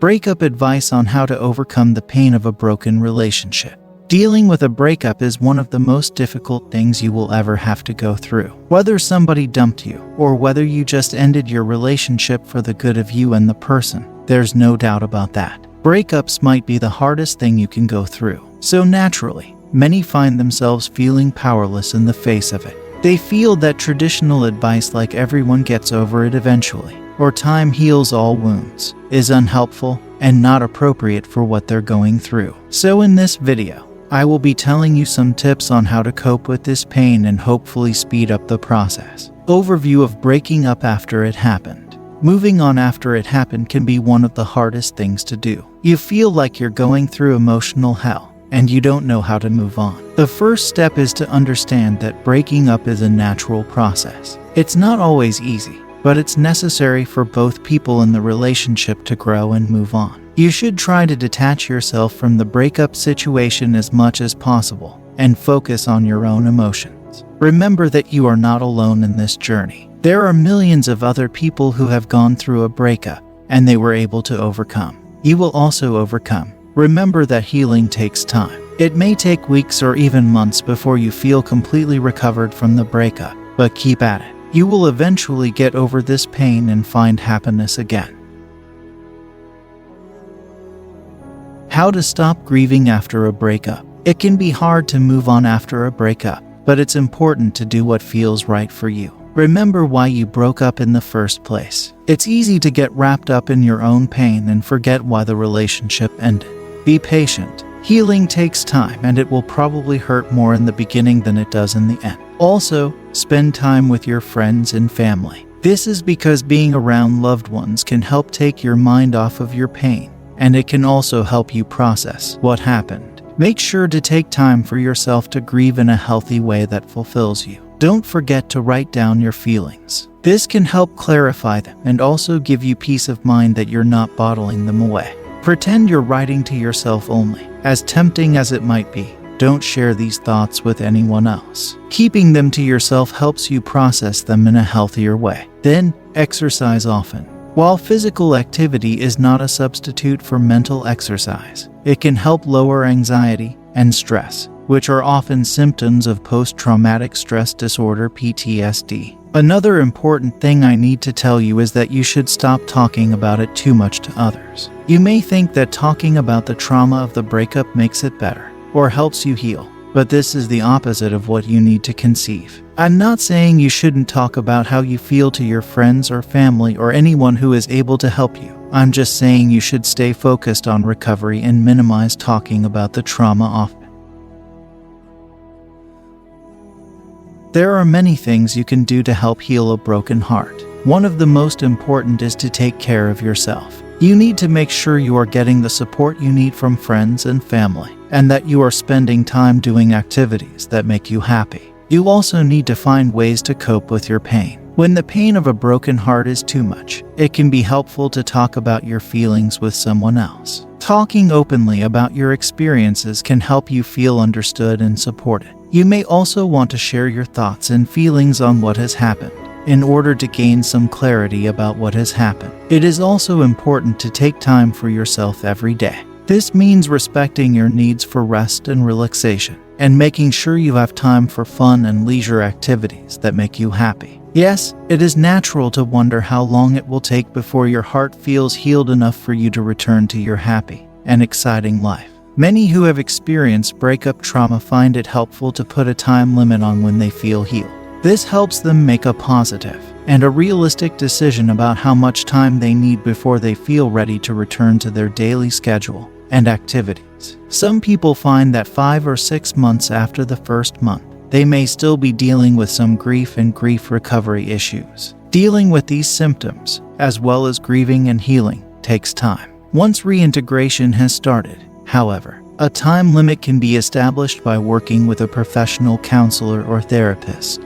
Breakup advice on how to overcome the pain of a broken relationship. Dealing with a breakup is one of the most difficult things you will ever have to go through. Whether somebody dumped you, or whether you just ended your relationship for the good of you and the person, there's no doubt about that. Breakups might be the hardest thing you can go through. So naturally, many find themselves feeling powerless in the face of it. They feel that traditional advice like everyone gets over it eventually, or time heals all wounds, is unhelpful and not appropriate for what they're going through. So in this video, I will be telling you some tips on how to cope with this pain and hopefully speed up the process. Overview of breaking up after it happened. Moving on after it happened can be one of the hardest things to do. You feel like you're going through emotional hell, and you don't know how to move on. The first step is to understand that breaking up is a natural process. It's not always easy, but it's necessary for both people in the relationship to grow and move on. You should try to detach yourself from the breakup situation as much as possible and focus on your own emotions. Remember that you are not alone in this journey. There are millions of other people who have gone through a breakup, and they were able to overcome. You will also overcome. Remember that healing takes time. It may take weeks or even months before you feel completely recovered from the breakup, but keep at it. You will eventually get over this pain and find happiness again. How to stop grieving after a breakup. It can be hard to move on after a breakup, but it's important to do what feels right for you. Remember why you broke up in the first place. It's easy to get wrapped up in your own pain and forget why the relationship ended. Be patient. Healing takes time, and it will probably hurt more in the beginning than it does in the end. Also, spend time with your friends and family. This is because being around loved ones can help take your mind off of your pain, and it can also help you process what happened. Make sure to take time for yourself to grieve in a healthy way that fulfills you. Don't forget to write down your feelings. This can help clarify them and also give you peace of mind that you're not bottling them away. Pretend you're writing to yourself only. As tempting as it might be, don't share these thoughts with anyone else. Keeping them to yourself helps you process them in a healthier way. Then, exercise often. While physical activity is not a substitute for mental exercise, it can help lower anxiety and stress, which are often symptoms of post-traumatic stress disorder (PTSD). Another important thing I need to tell you is that you should stop talking about it too much to others. You may think that talking about the trauma of the breakup makes it better or helps you heal, but this is the opposite of what you need to conceive. I'm not saying you shouldn't talk about how you feel to your friends or family or anyone who is able to help you. I'm just saying you should stay focused on recovery and minimize talking about the trauma often. There are many things you can do to help heal a broken heart. One of the most important is to take care of yourself. You need to make sure you are getting the support you need from friends and family, and that you are spending time doing activities that make you happy. You also need to find ways to cope with your pain. When the pain of a broken heart is too much, it can be helpful to talk about your feelings with someone else. Talking openly about your experiences can help you feel understood and supported. You may also want to share your thoughts and feelings on what has happened, in order to gain some clarity about what has happened. It is also important to take time for yourself every day. This means respecting your needs for rest and relaxation, and making sure you have time for fun and leisure activities that make you happy. Yes, it is natural to wonder how long it will take before your heart feels healed enough for you to return to your happy and exciting life. Many who have experienced breakup trauma find it helpful to put a time limit on when they feel healed. This helps them make a positive and a realistic decision about how much time they need before they feel ready to return to their daily schedule and activities. Some people find that 5 or 6 months after the first month, they may still be dealing with some grief and grief recovery issues. Dealing with these symptoms, as well as grieving and healing, takes time. Once reintegration has started, however, a time limit can be established by working with a professional counselor or therapist.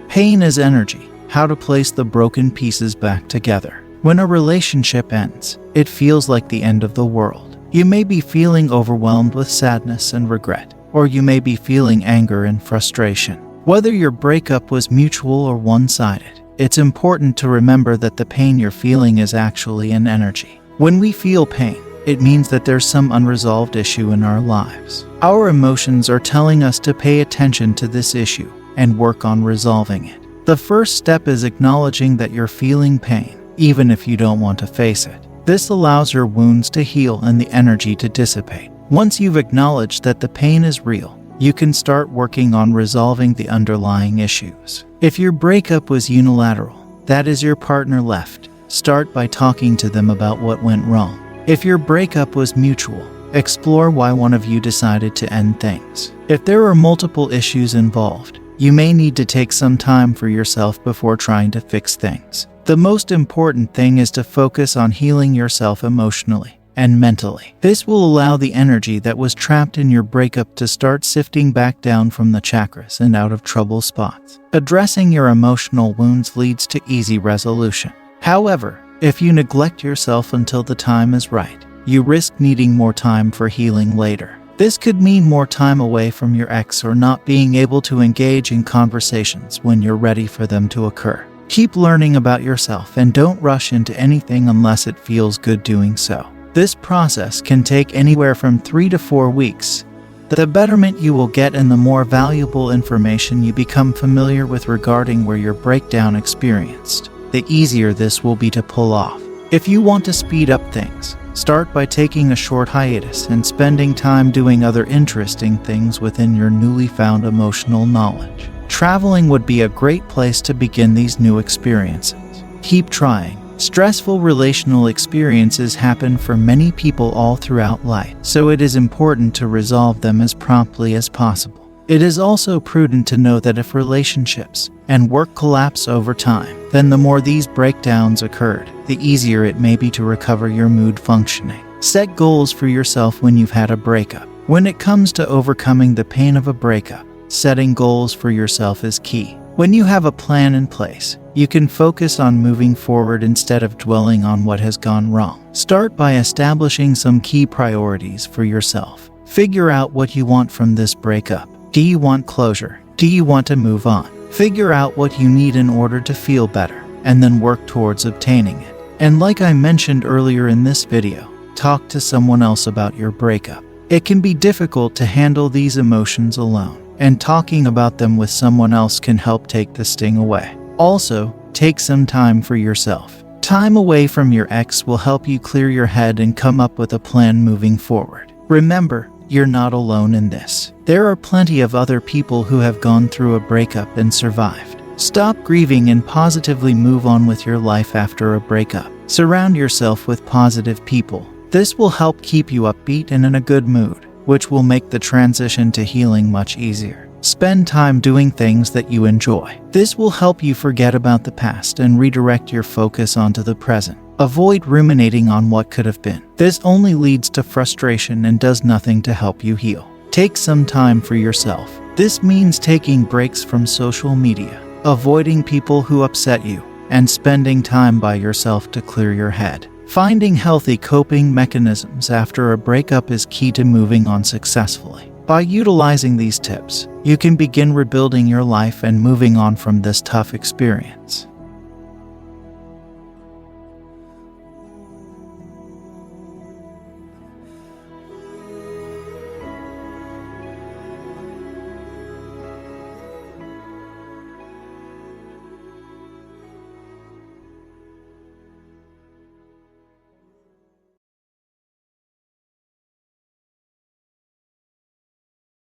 Pain is energy. How to place the broken pieces back together. When a relationship ends, it feels like the end of the world. You may be feeling overwhelmed with sadness and regret, or you may be feeling anger and frustration. Whether your breakup was mutual or one-sided, it's important to remember that the pain you're feeling is actually an energy. When we feel pain, it means that there's some unresolved issue in our lives. Our emotions are telling us to pay attention to this issue and work on resolving it. The first step is acknowledging that you're feeling pain, even if you don't want to face it. This allows your wounds to heal and the energy to dissipate. Once you've acknowledged that the pain is real, you can start working on resolving the underlying issues. If your breakup was unilateral, that is, your partner left, start by talking to them about what went wrong. If your breakup was mutual, explore why one of you decided to end things. If there are multiple issues involved, you may need to take some time for yourself before trying to fix things. The most important thing is to focus on healing yourself emotionally and mentally. This will allow the energy that was trapped in your breakup to start sifting back down from the chakras and out of trouble spots. Addressing your emotional wounds leads to easy resolution. However, if you neglect yourself until the time is right, you risk needing more time for healing later. This could mean more time away from your ex or not being able to engage in conversations when you're ready for them to occur. Keep learning about yourself and don't rush into anything unless it feels good doing so. This process can take anywhere from 3 to 4 weeks. The betterment you will get and the more valuable information you become familiar with regarding where your breakdown experienced, the easier this will be to pull off. If you want to speed up things, start by taking a short hiatus and spending time doing other interesting things within your newly found emotional knowledge. Traveling would be a great place to begin these new experiences. Keep trying. Stressful relational experiences happen for many people all throughout life, so it is important to resolve them as promptly as possible. It is also prudent to know that if relationships and work collapse over time, then the more these breakdowns occurred, the easier it may be to recover your mood functioning. Set goals for yourself when you've had a breakup. When it comes to overcoming the pain of a breakup, setting goals for yourself is key. When you have a plan in place, you can focus on moving forward instead of dwelling on what has gone wrong. Start by establishing some key priorities for yourself. Figure out what you want from this breakup. Do you want closure? Do you want to move on? Figure out what you need in order to feel better, and then work towards obtaining it. And like I mentioned earlier in this video, talk to someone else about your breakup. It can be difficult to handle these emotions alone, and talking about them with someone else can help take the sting away. Also, take some time for yourself. Time away from your ex will help you clear your head and come up with a plan moving forward. Remember, you're not alone in this. There are plenty of other people who have gone through a breakup and survived. Stop grieving and positively move on with your life after a breakup. Surround yourself with positive people. This will help keep you upbeat and in a good mood, which will make the transition to healing much easier. Spend time doing things that you enjoy. This will help you forget about the past and redirect your focus onto the present. Avoid ruminating on what could have been. This only leads to frustration and does nothing to help you heal. Take some time for yourself. This means taking breaks from social media, avoiding people who upset you, and spending time by yourself to clear your head. Finding healthy coping mechanisms after a breakup is key to moving on successfully. By utilizing these tips, you can begin rebuilding your life and moving on from this tough experience.